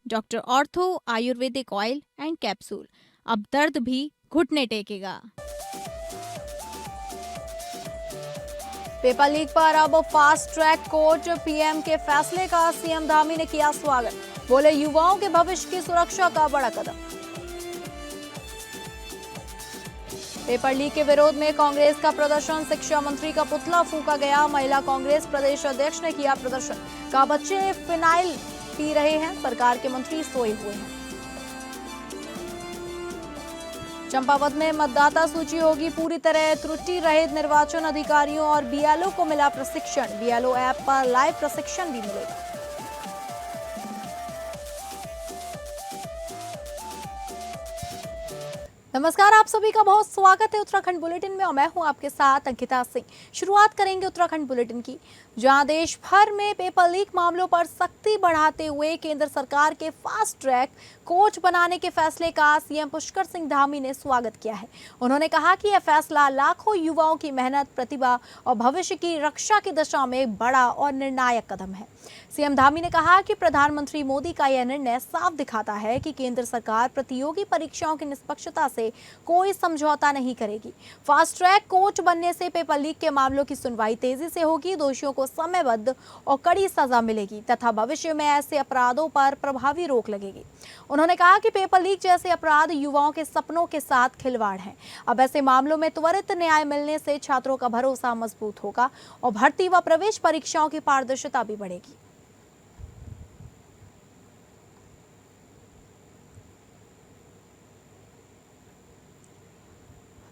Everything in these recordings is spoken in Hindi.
Doctor ortho Ayurvedic oil and capsule, अब दर्द भी घुटने टेकेगा। पेपर लीक पर अब फास्ट ट्रैक कोर्ट, पीएम के फैसले का सीएम धामी ने किया स्वागत। बोले युवाओं के भविष्य की सुरक्षा का बड़ा कदम। पेपर लीक के विरोध में कांग्रेस का प्रदर्शन, शिक्षा मंत्री का पुतला फूंका गया। महिला कांग्रेस प्रदेश अध्यक्ष ने किया प्रदर्शन, कहा बच्चे फिनाइल पी रहे हैं, सरकार के मंत्री सोए हुए हैं। चंपावत में मतदाता सूची होगी पूरी तरह त्रुटि रहित, निर्वाचन अधिकारियों और बीएलओ को मिला प्रशिक्षण। बीएलओ ऐप पर लाइव प्रशिक्षण भी मिलेगा। नमस्कार, आप सभी का बहुत स्वागत है उत्तराखंड बुलेटिन में और मैं हूं आपके साथ अंकिता सिंह। शुरुआत करेंगे उत्तराखंड बुलेटिन की, जहां देश भर में पेपर लीक मामलों पर सख्ती बढ़ाते हुए केंद्र सरकार के फास्ट ट्रैक कोर्ट बनाने के फैसले का सीएम पुष्कर सिंह धामी ने स्वागत किया है। उन्होंने कहा कि यह फैसला लाखों युवाओं की मेहनत, प्रतिभा और भविष्य की रक्षा की दिशा में बड़ा और निर्णायक कदम है। सीएम धामी ने कहा कि प्रधानमंत्री मोदी का यह निर्णय साफ दिखाता है कि केंद्र सरकार प्रतियोगी परीक्षाओं की निष्पक्षता से कोई समझौता नहीं करेगी। फास्ट ट्रैक कोर्ट बनने से पेपर लीक के मामलों की सुनवाई तेजी से होगी, दोषियों को समयबद्ध और कड़ी सजा मिलेगी तथा भविष्य में ऐसे अपराधों पर प्रभावी रोक लगेगी। उन्होंने कहा कि पेपर लीक जैसे अपराध युवाओं के सपनों के साथ खिलवाड़ हैं। अब ऐसे मामलों में त्वरित न्याय मिलने से छात्रों का भरोसा मजबूत होगा और भर्ती व प्रवेश परीक्षाओं की पारदर्शिता भी बढ़ेगी।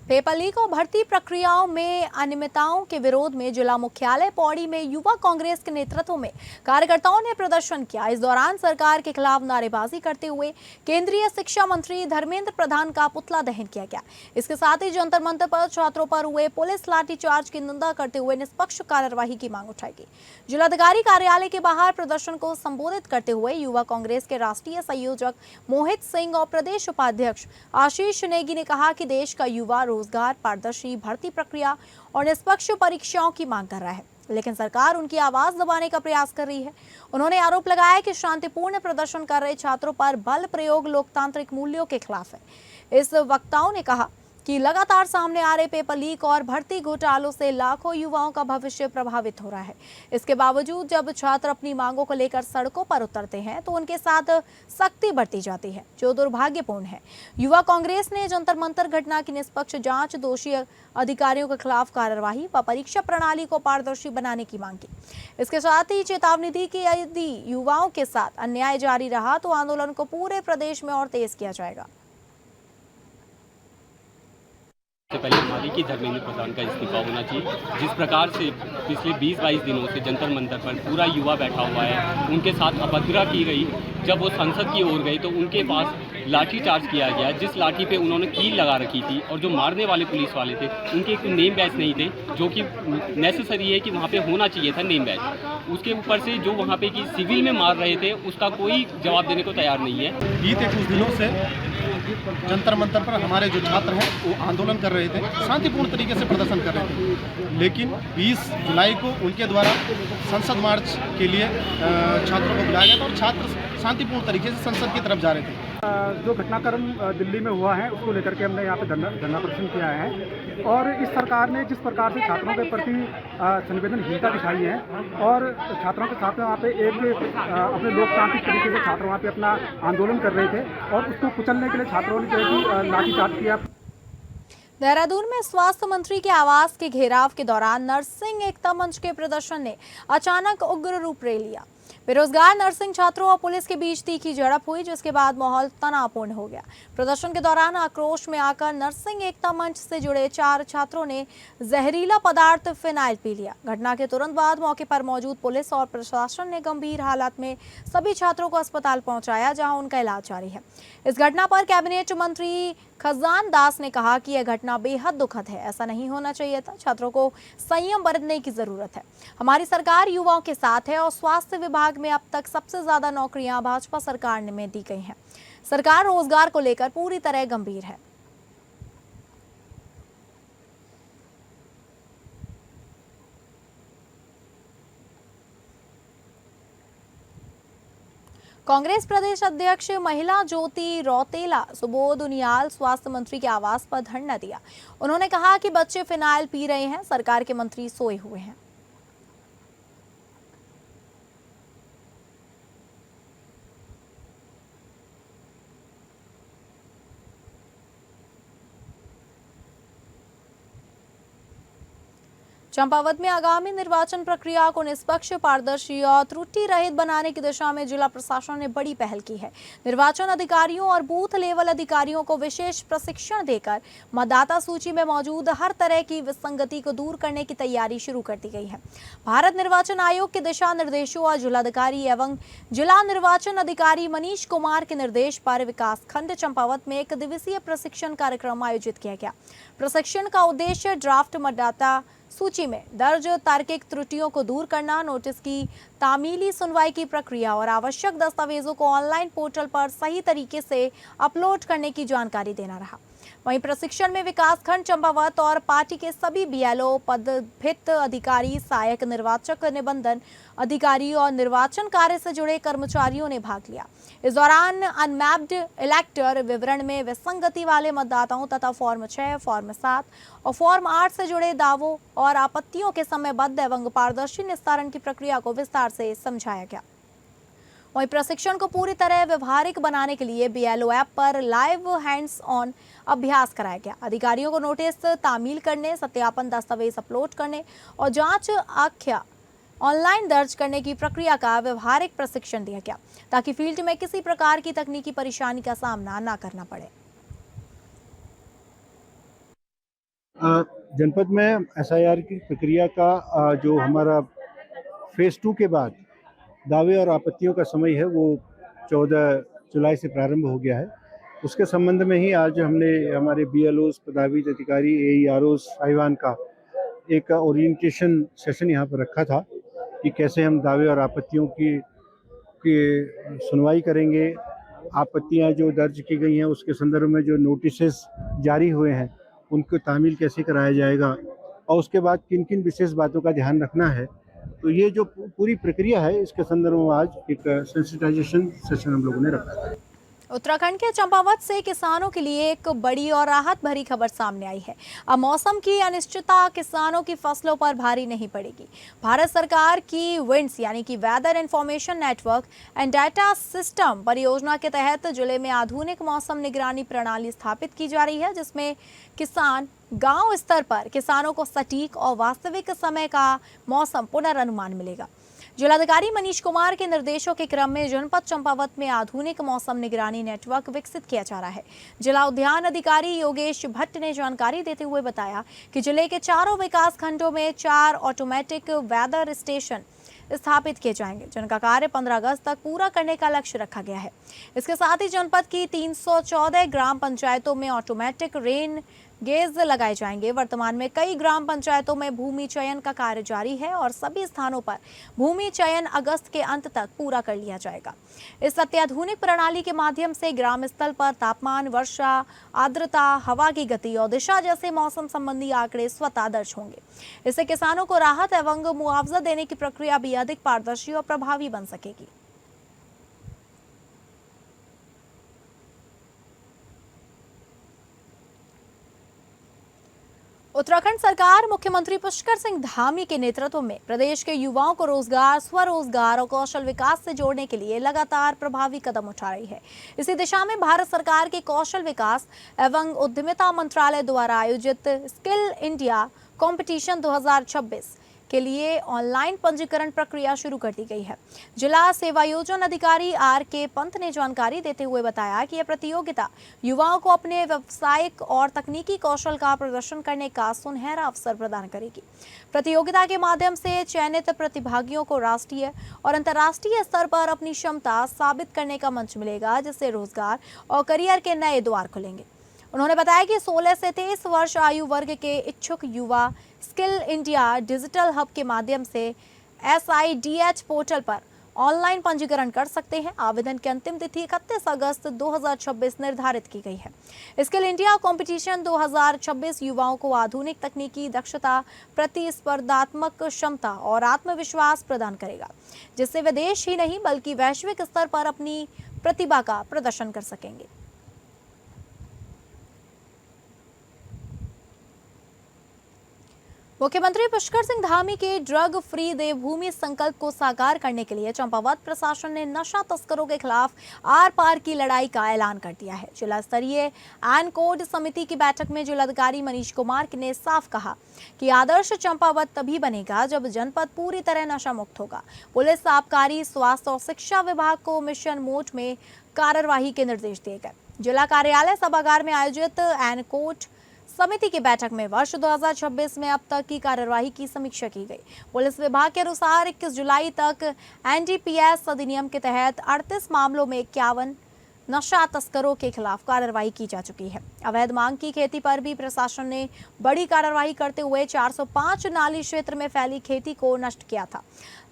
पेपर लीक और भर्ती प्रक्रियाओं में अनियमितताओं के विरोध में जिला मुख्यालय पौड़ी में युवा कांग्रेस के नेतृत्व में कार्यकर्ताओं ने प्रदर्शन किया। इस दौरान सरकार के खिलाफ नारेबाजी करते हुए केंद्रीय शिक्षा मंत्री धर्मेंद्र प्रधान का पुतला दहन किया गया। इसके साथ ही जंतर मंतर पर छात्रों पर हुए पुलिस लाठीचार्ज की निंदा करते हुए निष्पक्ष कार्यवाही की मांग उठाई गई। जिलाधिकारी कार्यालय के बाहर प्रदर्शन को संबोधित करते हुए युवा कांग्रेस के राष्ट्रीय संयोजक मोहित सिंह और प्रदेश उपाध्यक्ष आशीष नेगी ने कहा कि देश का युवा रोजगार, पारदर्शी भर्ती प्रक्रिया और निष्पक्ष परीक्षाओं की मांग कर रहा है, लेकिन सरकार उनकी आवाज दबाने का प्रयास कर रही है। उन्होंने आरोप लगाया कि शांतिपूर्ण प्रदर्शन कर रहे छात्रों पर बल प्रयोग लोकतांत्रिक मूल्यों के खिलाफ है। इस वक्ताओं ने कहा कि लगातार सामने आ रहे पेपर लीक और भर्ती घोटालों से लाखों युवाओं का भविष्य प्रभावित हो रहा है। इसके बावजूद जब छात्र अपनी मांगों को लेकर सड़कों पर उतरते हैं तो उनके साथ सख्ती बरती जाती है, जो दुर्भाग्यपूर्ण है। युवा कांग्रेस ने जंतर मंतर घटना की निष्पक्ष जांच, दोषी अधिकारियों के खिलाफ कार्यवाही व परीक्षा प्रणाली को पारदर्शी बनाने की मांग की। इसके साथ ही चेतावनी दी कि यदि युवाओं के साथ अन्याय जारी रहा तो आंदोलन को पूरे प्रदेश में और तेज किया जाएगा। सबसे पहले मांगी कि धर्मेंद्र प्रधान का इस्तीफा होना चाहिए। जिस प्रकार से पिछले 20-22 दिनों से जंतर मंतर पर पूरा युवा बैठा हुआ है, उनके साथ अभद्रता की गई। जब वो संसद की ओर गए तो उनके पास लाठी चार्ज किया गया, जिस लाठी पे उन्होंने कील लगा रखी थी, और जो मारने वाले पुलिस वाले थे उनके एक नेम बैच नहीं थे, जो कि नेसेसरी है कि वहाँ पे होना चाहिए था नेम बैच। उसके ऊपर से जो वहाँ पे कि सिविल में मार रहे थे, उसका कोई जवाब देने को तैयार नहीं है। बीते कुछ दिनों से जंतर मंतर पर हमारे जो छात्र हैं वो आंदोलन कर रहे थे, शांतिपूर्ण तरीके से प्रदर्शन कर रहे थे, लेकिन 20 जुलाई को उनके द्वारा संसद मार्च के लिए छात्रों को बुलाया गया था और छात्र शांतिपूर्ण तरीके से संसद की तरफ जा रहे थे। जो घटनाक्रम दिल्ली में हुआ है उसको लेकर के हमने यहाँ पे धरना प्रदर्शन किया है और इस सरकार ने जिस प्रकार से छात्रों के प्रति संवेदनहीनता दिखाई है और छात्रों के साथ में वहाँ पे एक अपने लोकतांत्रिक तरीके से छात्र वहाँ पे अपना आंदोलन कर रहे थे और उसको कुचलने के लिए छात्रों ने जो है कि लाठीचार्ज किया। देहरादून में स्वास्थ्य मंत्री के आवास के घेराव के दौरान नर्सिंग एकता मंच के प्रदर्शन ने अचानक उग्र रूप ले लिया। बेरोजगार नर्सिंग छात्रों और पुलिस के बीच तीखी झड़प हुई, जिसके बाद माहौल तनावपूर्ण हो गया। प्रदर्शन के दौरान आक्रोश में आकर नर्सिंग एकता मंच से जुड़े 4 छात्रों ने जहरीला पदार्थ फिनाइल पी लिया। घटना के तुरंत बाद मौके पर मौजूद पुलिस और प्रशासन ने गंभीर हालत में सभी छात्रों को अस्पताल पहुंचाया, जहां उनका इलाज जारी है। इस घटना पर कैबिनेट मंत्री खजान दास ने कहा कि यह घटना बेहद दुखद है, ऐसा नहीं होना चाहिए था। छात्रों को संयम बरतने की जरूरत है। हमारी सरकार युवाओं के साथ है और स्वास्थ्य विभाग में अब तक सबसे ज्यादा नौकरियां भाजपा सरकार में दी गई हैं। सरकार रोजगार को लेकर पूरी तरह गंभीर है। कांग्रेस प्रदेश अध्यक्ष महिला ज्योति रौतेला सुबोध उनियाल स्वास्थ्य मंत्री के आवास पर धरना दिया। उन्होंने कहा कि बच्चे फिनाइल पी रहे हैं, सरकार के मंत्री सोए हुए हैं। चंपावत में आगामी निर्वाचन प्रक्रिया को निष्पक्ष, पारदर्शी और त्रुटि रहित बनाने की दिशा में जिला प्रशासन ने बड़ी पहल की है। निर्वाचन अधिकारियों और बूथ लेवल अधिकारियों को विशेष प्रशिक्षण देकर मतदाता सूची में मौजूद हर तरह की विसंगति को दूर करने की तैयारी शुरू कर दी गई है। भारत निर्वाचन आयोग के दिशा निर्देशों और जिलाधिकारी एवं जिला निर्वाचन अधिकारी मनीष कुमार के निर्देश पर विकास खंड चंपावत में 1 दिवसीय प्रशिक्षण कार्यक्रम आयोजित किया गया। प्रशिक्षण का उद्देश्य ड्राफ्ट मतदाता सूची में दर्ज तार्किक त्रुटियों को दूर करना, नोटिस की तामीली सुनवाई की प्रक्रिया और आवश्यक दस्तावेजों को ऑनलाइन पोर्टल पर सही तरीके से अपलोड करने की जानकारी देना रहा। वहीं प्रशिक्षण में विकासखंड चंपावत और पार्टी के सभी बीएलओ, पदस्थ अधिकारी, सहायक निर्वाचक निबंधन अधिकारी और निर्वाचन कार्य से जुड़े कर्मचारियों ने भाग लिया। इस दौरान अनमैप्ड इलेक्टर विवरण में विसंगति वाले मतदाताओं तथा फॉर्म 6, फॉर्म 7 और फॉर्म 8 से जुड़े दावों और आपत्तियों के समयबद्ध एवं पारदर्शी निस्तारण की प्रक्रिया को विस्तार से समझाया गया। वहीं प्रशिक्षण को पूरी तरह व्यवहारिक बनाने के लिए बीएलओ ऐप पर लाइव हैंड्स ऑन अभ्यास कराया गया। अधिकारियों को नोटिस तामील करने, सत्यापन दस्तावेज अपलोड करने और जांच आख्या ऑनलाइन दर्ज करने की प्रक्रिया का व्यवहारिक प्रशिक्षण दिया गया, ताकि फील्ड में किसी प्रकार की तकनीकी परेशानी का सामना न करना पड़े। जनपद में एसआईआर की प्रक्रिया का जो हमारा फेज़ 2 के बाद दावे और आपत्तियों का समय है वो 14 जुलाई से प्रारंभ हो गया है। उसके संबंध में ही आज हमने हमारे बीएलओस, पदाविद अधिकारी, एईआरओस, साहिवान का एक ओरिएंटेशन सेशन यहाँ पर रखा था कि कैसे हम दावे और आपत्तियों की सुनवाई करेंगे, आपत्तियाँ जो दर्ज की गई हैं उसके संदर्भ में जो नोटिसेस जारी हुए हैं उनको तामील कैसे कराया जाएगा और उसके बाद किन किन विशेष बातों का ध्यान रखना है। तो ये जो पूरी प्रक्रिया है इसके संदर्भ में आज एक सेंसिटाइजेशन सेशन हम लोगों ने रखा है। उत्तराखंड के चंपावत से किसानों के लिए एक बड़ी और राहत भरी खबर सामने आई है। अब मौसम की अनिश्चितता किसानों की फसलों पर भारी नहीं पड़ेगी। भारत सरकार की विंड्स यानी कि weather information network and data system परियोजना के तहत जिले में आधुनिक मौसम निगरानी प्रणाली स्थापित की जा रही है, जिसमें किसान गांव स्तर पर किसानों को सटीक और वास्तविक समय का मौसम पुनर्नुमान मिलेगा। जिलाधिकारी मनीष कुमार के निर्देशों के क्रम में जनपद चंपावत में आधुनिक मौसम निगरानी नेटवर्क विकसित किया जा रहा है। जिला उद्यान अधिकारी योगेश भट्ट ने जानकारी देते हुए बताया कि जिले के 4 विकास खंडों में 4 ऑटोमेटिक वेदर स्टेशन स्थापित किए जाएंगे, जिनका कार्य 15 अगस्त तक पूरा करने का लक्ष्य रखा गया है। इसके साथ ही जनपद की 314 ग्राम पंचायतों में ऑटोमेटिक रेन गेज लगाए जाएंगे। वर्तमान में कई ग्राम पंचायतों में भूमि चयन का कार्य जारी है और सभी स्थानों पर भूमि चयन अगस्त के अंत तक पूरा कर लिया जाएगा। इस अत्याधुनिक प्रणाली के माध्यम से ग्राम स्थल पर तापमान, वर्षा, आर्द्रता, हवा की गति और दिशा जैसे मौसम संबंधी आंकड़े स्वतः दर्ज होंगे। इससे किसानों को राहत एवं मुआवजा देने की प्रक्रिया भी अधिक पारदर्शी और प्रभावी बन सकेगी। उत्तराखंड सरकार मुख्यमंत्री पुष्कर सिंह धामी के नेतृत्व में प्रदेश के युवाओं को रोजगार, स्वरोजगार और कौशल विकास से जोड़ने के लिए लगातार प्रभावी कदम उठा रही है। इसी दिशा में भारत सरकार के कौशल विकास एवं उद्यमिता मंत्रालय द्वारा आयोजित स्किल इंडिया कंपटीशन 2026 के लिए ऑनलाइन पंजीकरण प्रक्रिया शुरू कर दी गई है। जिला सेवायोजन अधिकारी आर.के. पंत ने जानकारी देते हुए बताया कि यह प्रतियोगिता युवाओं को अपने व्यावसायिक और तकनीकी कौशल का प्रदर्शन करने का सुनहरा अवसर प्रदान करेगी। प्रतियोगिता के माध्यम से चयनित प्रतिभागियों को राष्ट्रीय और अंतर्राष्ट्रीय स्तर पर अपनी क्षमता साबित करने का मंच मिलेगा, जिससे रोजगार और करियर के नए द्वार खुलेंगे। उन्होंने बताया कि 16 से 23 वर्ष आयु वर्ग के इच्छुक युवा स्किल इंडिया डिजिटल हब के माध्यम से SIDH पोर्टल पर ऑनलाइन पंजीकरण कर सकते हैं। आवेदन की अंतिम तिथि 31 अगस्त 2026 निर्धारित की गई है। स्किल इंडिया कंपटीशन 2026 युवाओं को आधुनिक तकनीकी दक्षता, प्रतिस्पर्धात्मक क्षमता और आत्मविश्वास प्रदान करेगा, जिससे वे देश ही नहीं बल्कि वैश्विक स्तर पर अपनी प्रतिभा का प्रदर्शन कर सकेंगे। मुख्यमंत्री पुष्कर सिंह धामी के ड्रग फ्री देवभूमि संकल्प को साकार करने के लिए चंपावत प्रशासन ने नशा तस्करों के खिलाफ आर पार की लड़ाई का ऐलान कर दिया है। जिला स्तरीय एन कोड समिति की बैठक में जिलाधिकारी मनीष कुमार ने साफ कहा कि आदर्श चंपावत तभी बनेगा जब जनपद पूरी तरह नशा मुक्त होगा। पुलिस, आबकारी, स्वास्थ्य और शिक्षा विभाग को मिशन मोड में कार्यवाही के निर्देश दिए गए। जिला कार्यालय सभागार में आयोजित एन कोड समिति की बैठक में वर्ष 2026 में अब तक की कार्यवाही की समीक्षा की गई। पुलिस विभाग के अनुसार 21 जुलाई तक एनडीपीएस अधिनियम के तहत 38 मामलों में 51 नशा तस्करों के खिलाफ कार्रवाई की जा चुकी है। अवैध मांग की खेती पर भी प्रशासन ने बड़ी कार्रवाई करते हुए 405 नाली क्षेत्र में फैली खेती को नष्ट किया था।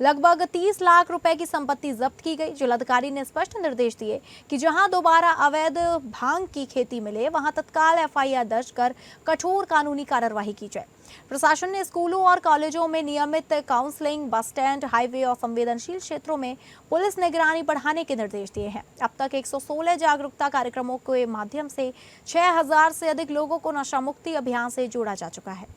लगभग 30 लाख रुपए की संपत्ति जब्त की गई। जिलाधिकारी ने स्पष्ट निर्देश दिए कि जहां दोबारा अवैध भांग की खेती मिले वहां तत्काल एफआईआर दर्ज कर कठोर कानूनी कार्रवाई की जाए। प्रशासन ने स्कूलों और कॉलेजों में नियमित काउंसलिंग, बस स्टैंड, हाईवे और संवेदनशील क्षेत्रों में पुलिस निगरानी बढ़ाने के निर्देश दिए हैं। अब तक 116 जागरूकता कार्यक्रमों के माध्यम से 6000 से अधिक लोगों को नशा मुक्ति अभियान से जोड़ा जा चुका है।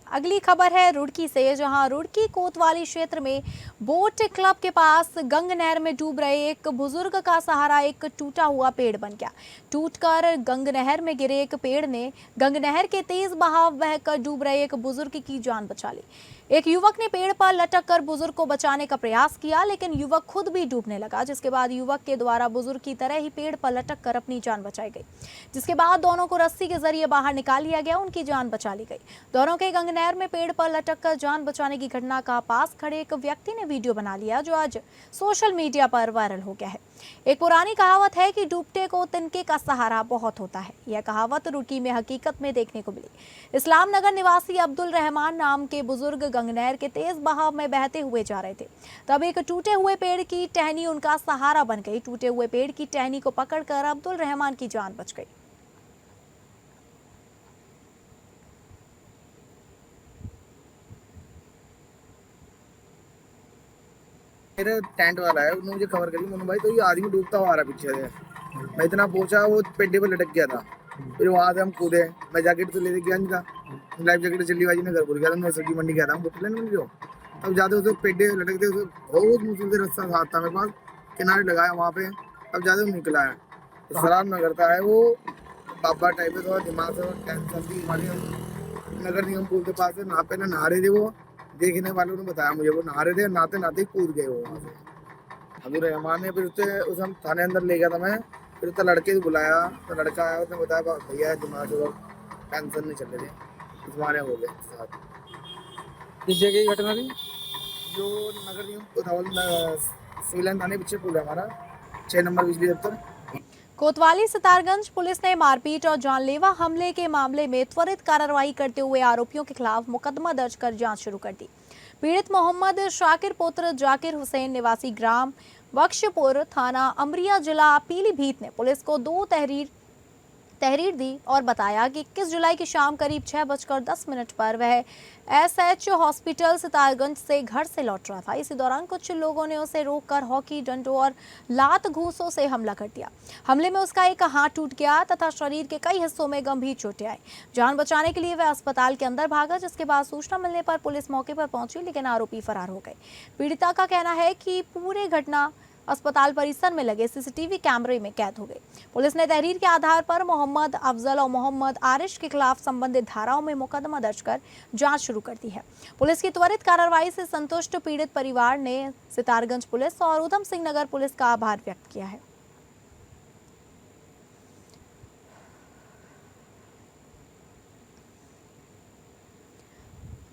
अगली खबर है रुड़की से, जहां रुड़की कोतवाली क्षेत्र में बोट क्लब के पास गंग नहर में डूब रहे एक बुजुर्ग का सहारा एक टूटा हुआ पेड़ बन गया। टूटकर गंग नहर में गिरे एक पेड़ ने गंग नहर के तेज बहाव बहकर डूब रहे एक बुजुर्ग की जान बचा ली। एक युवक ने पेड़ पर लटक कर बुजुर्ग को बचाने का प्रयास किया, लेकिन युवक खुद भी डूबने लगा, जिसके बाद युवक के द्वारा बुजुर्ग की तरह ही पेड़ पर लटक कर अपनी जान बचाई गई। जिसके बाद दोनों को रस्सी के जरिए बाहर निकाल लिया गया, उनकी जान बचा ली गई। दोनों के गंग नहर में पेड़ पर लटक कर जान बचाने की घटना का पास खड़े एक व्यक्ति ने वीडियो बना लिया, जो आज सोशल मीडिया पर वायरल हो गया है। एक पुरानी कहावत है कि डूबते को तिनके का सहारा बहुत होता है। यह कहावत रुड़की में हकीकत में देखने को मिली। इस्लाम नगर निवासी अब्दुल रहमान नाम के बुजुर्ग गंग नहर के तेज बहाव में बहते हुए जा रहे थे, तब एक टूटे हुए पेड़ की टहनी उनका सहारा बन गई। टूटे हुए पेड़ की टहनी को पकड़कर अब्दुल रहमान की जान बच गई। मेरे टेंट वाला है, उन्होंने मुझे खबर करी, मोनू भाई तो ये आदमी डूबता हुआ आ रहा पीछे से। मैं इतना पहुंचा, वो पेड्डे पर लटक गया था। फिर वहां से हम कूदे, मैं जैकेट तो लेके गया नहीं था, लाइफ जैकेट चिल्ली बाजी ने घर भूल गया था। मैं सब्जी मंडी गया था, हमको प्लेन मिल गया। तब जाते उसे पेड्डे लटकते, उसे बहुत मुश्किल से रास्ता साथ था मेरे पास, किनारे लगाया वहाँ पे। अब जाते वो निकला है, शराब में करता है वो, बाबा टाइप है, थोड़ा दिमाग से टेंशन थी हमारी। नगर निगम पुल के पास नहा पहले नहा रहे थे, वो देखने वालों ने बताया मुझे, वो नहा रहे थे, नहाते नहाते कूद गए वो वहाँ से। अब्दुल रहमान ने फिर उसे हम थाने अंदर ले गया था मैं। फिर तो लड़के को बुलाया, तो लड़का आया, उसने बताया भैया दिमाग से टेंशन नहीं चल रहे थे, तुम्हारे हो गए साथ। इस जगह की घटना थी जो नगर निगम सिविल लाइन थाने पीछे पुल है हमारा, 6 नंबर बिजली दफ्तर। कोतवाली सितारगंज पुलिस ने मारपीट और जानलेवा हमले के मामले में त्वरित कार्रवाई करते हुए आरोपियों के खिलाफ मुकदमा दर्ज कर जांच शुरू कर दी। पीड़ित मोहम्मद शाकिर पुत्र जाकिर हुसैन निवासी ग्राम बख्शपुर, थाना अमरिया, जिला पीलीभीत ने पुलिस को 2 तहरीर दी और बताया कि 21 जुलाई की शाम करीब 6:10 पर वह एसएच हॉस्पिटल सितारगंज से घर से लौट रहा था। इसी दौरान कुछ लोगों ने उसे रोककर हॉकी, डंडों और लात घूंसों से हमला कर दिया। हमले में उसका एक हाथ टूट गया तथा शरीर के कई हिस्सों में गंभीर चोटें आई। जान बचाने के लिए वह अस्पताल के अंदर भागा, जिसके बाद सूचना मिलने पर पुलिस मौके पर पहुंची, लेकिन आरोपी फरार हो गए। पीड़िता का कहना है कि पूरी घटना अस्पताल परिसर में लगे सीसीटीवी कैमरे में कैद हो गई। पुलिस ने तहरीर के आधार पर मोहम्मद अफजल और मोहम्मद आरिश के खिलाफ संबंधित धाराओं में मुकदमा दर्ज कर जांच शुरू कर दी है। पुलिस की त्वरित कार्रवाई से संतुष्ट पीड़ित परिवार ने सितारगंज पुलिस और उधम सिंह नगर पुलिस का आभार व्यक्त किया है।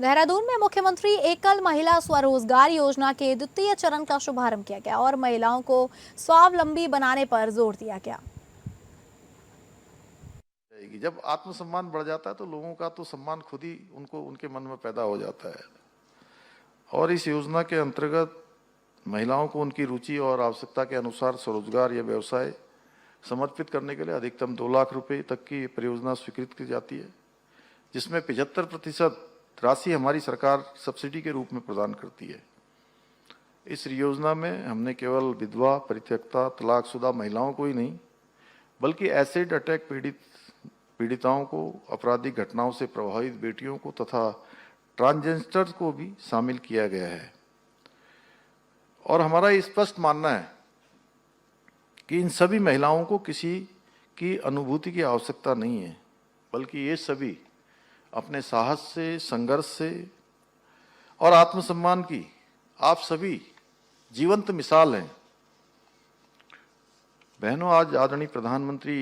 देहरादून में मुख्यमंत्री एकल महिला स्वरोजगार योजना के 2य चरण का शुभारंभ किया गया और महिलाओं को स्वावलंबी बनाने पर जोर दिया गया। सकेगी। जब आत्मसम्मान बढ़ जाता है तो लोगों का तो सम्मान खुद ही उनको उनके मन में पैदा हो जाता है। और इस योजना के अंतर्गत महिलाओं को उनकी रुचि और आवश्यकता के अनुसार स्वरोजगार या व्यवसाय समर्पित करने के लिए अधिकतम 2 लाख रुपए तक की परियोजना स्वीकृत की जाती है, जिसमें 75% राशि हमारी सरकार सब्सिडी के रूप में प्रदान करती है। इस योजना में हमने केवल विधवा, परित्यक्ता, तलाकशुदा महिलाओं को ही नहीं बल्कि एसिड अटैक पीड़िताओं को, आपराधिक घटनाओं से प्रभावित बेटियों को तथा ट्रांसजेंडर को भी शामिल किया गया है। और हमारा स्पष्ट मानना है कि इन सभी महिलाओं को किसी की अनुभूति की आवश्यकता नहीं है, बल्कि ये सभी अपने साहस से, संघर्ष से और आत्मसम्मान की आप सभी जीवंत मिसाल हैं। बहनों, आज आदरणीय प्रधानमंत्री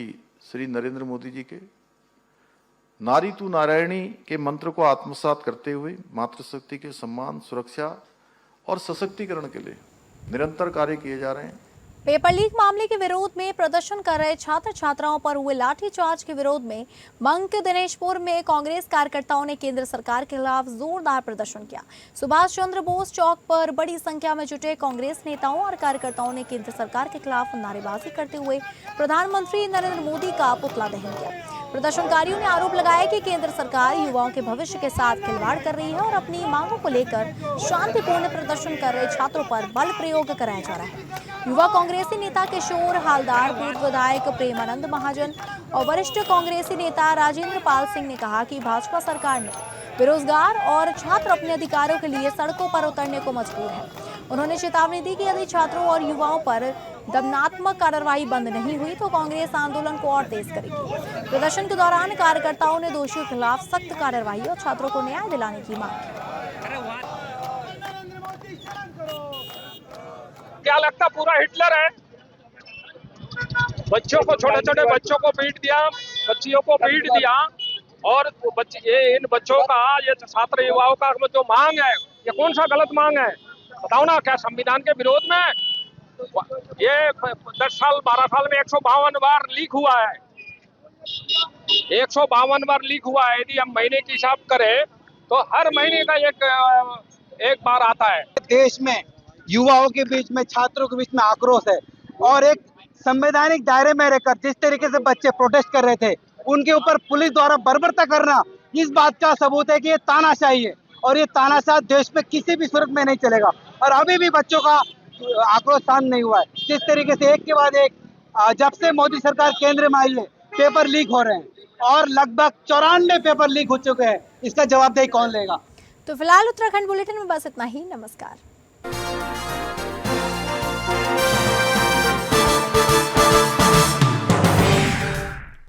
श्री नरेंद्र मोदी जी के नारी तू नारायणी के मंत्र को आत्मसात करते हुए मातृशक्ति के सम्मान, सुरक्षा और सशक्तिकरण के लिए निरंतर कार्य किए जा रहे हैं। पेपर लीक मामले के विरोध में प्रदर्शन कर रहे छात्र छात्राओं पर हुए लाठीचार्ज के विरोध में मंक दिनेशपुर में कांग्रेस कार्यकर्ताओं ने केंद्र सरकार के खिलाफ जोरदार प्रदर्शन किया। सुभाष चंद्र बोस चौक पर बड़ी संख्या में जुटे कांग्रेस नेताओं और कार्यकर्ताओं ने केंद्र सरकार के खिलाफ नारेबाजी करते हुए प्रधानमंत्री नरेंद्र मोदी का पुतला दहन किया। प्रदर्शनकारियों ने आरोप लगाया कि केंद्र सरकार युवाओं के भविष्य के साथ खिलवाड़ कर रही है और अपनी मांगों को लेकर शांतिपूर्ण प्रदर्शन कर रहे छात्रों पर बल प्रयोग कराया जा रहा है। युवा कांग्रेसी नेता किशोर हालदार, पूर्व विधायक प्रेमानंद महाजन और वरिष्ठ कांग्रेसी नेता राजेंद्र पाल सिंह ने कहा कि भाजपा सरकार ने बेरोजगार और छात्र अपने अधिकारों के लिए सड़कों पर उतरने को मजबूर है। उन्होंने चेतावनी दी कि यदि छात्रों और युवाओं पर दमनात्मक कार्रवाई बंद नहीं हुई तो कांग्रेस आंदोलन को और तेज करेगी। प्रदर्शन के दौरान कार्यकर्ताओं ने दोषियों के खिलाफ सख्त कार्रवाई और छात्रों को न्याय दिलाने की मांग की। क्या लगता पूरा हिटलर है? बच्चों को, छोटे छोटे बच्चों को पीट दिया, बच्चियों को पीट दिया और इन बच्चों का, ये छात्र युवाओं का जो मांग है, ये कौन सा गलत मांग है बताओ ना? क्या संविधान के विरोध में? ये 10 साल 12 साल में 152 बार लीक हुआ है। 152 बार लीक हुआ है। यदि हम महीने की हिसाब करें तो हर महीने का एक बार आता है। देश में युवाओं के बीच में, छात्रों के बीच में आक्रोश है और एक संवैधानिक दायरे में रहकर जिस तरीके से बच्चे प्रोटेस्ट कर रहे थे, उनके ऊपर पुलिस द्वारा बर्बरता करना इस बात का सबूत है कि ये तानाशाही है और ये तानाशाह देश में किसी भी सूरत में नहीं चलेगा। और अभी भी बच्चों का आक्रोश शांत नहीं हुआ है। जिस तरीके से एक के बाद एक जब से मोदी सरकार केंद्र में आई है, पेपर लीक हो रहे हैं और लगभग 94 पेपर लीक हो चुके हैं। इसका जवाबदेही कौन लेगा? तो फिलहाल उत्तराखंड बुलेटिन में बस इतना ही। नमस्कार।